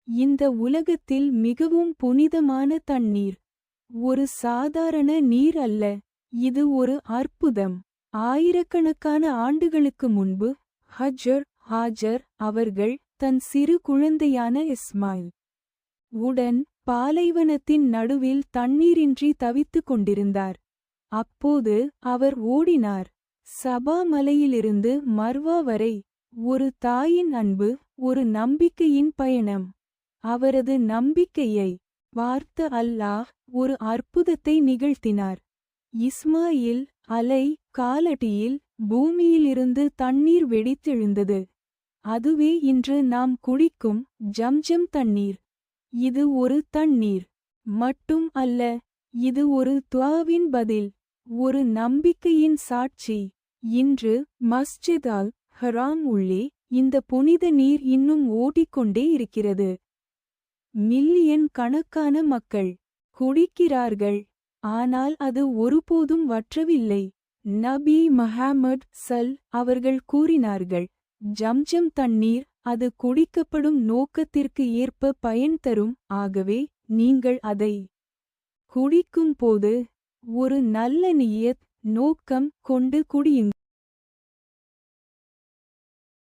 இந்த உலகத்தில் மிகவும் புனிதமான தண்ணீர். ஒரு சாதாரண நீர் அல்ல. இது ஒரு அற்புதம். ஆயிரக்கணக்கான ஆண்டுகளுக்கு முன்பு ஹாஜர் அவர்கள் தன் சிறு குழந்தையான இஸ்மாயில் உடன் பாலைவனத்தின் நடுவில் தண்ணீரின்றி தவித்துக் கொண்டிருந்தார். அப்போது அவர் ஓடினார். சபா மலையிலிருந்து மர்வா வரை. ஒரு தாயின் அன்பு, ஒரு நம்பிக்கையின் பயணம். அவரது நம்பிக்கையை பார்த்த அல்லாஹ் ஒரு அற்புதத்தை நிகழ்த்தினார். இஸ்மாயில் அலை காலடியில் பூமியிலிருந்து தண்ணீர் வெடித்தெழுந்தது. அதுவே இன்று நாம் குடிக்கும் ஜம்ஜம் தண்ணீர். இது ஒரு தண்ணீர் மட்டும் அல்ல, இது ஒரு துஆவின் பதில், ஒரு நம்பிக்கையின் சாட்சி. இன்று மஸ்ஜித் அல் ஹராம் உள்ளே இந்த புனித நீர் இன்னும் ஓடிக்கொண்டே இருக்கிறது. மில்லியன் கணக்கான மக்கள் குடிக்கிறார்கள். ஆனால் அது ஒருபோதும் வற்றவில்லை. நபி முஹம்மது அவர்கள் கூறினார்கள், ஜம்ஜம் தண்ணீர் அது குடிக்கப்படும் நோக்கத்திற்கு ஏற்ப பயன் தரும். ஆகவே நீங்கள் அதை குடிக்கும் போது ஒரு நல்ல நியத் நோக்கம் கொண்டு குடியுங்கள்.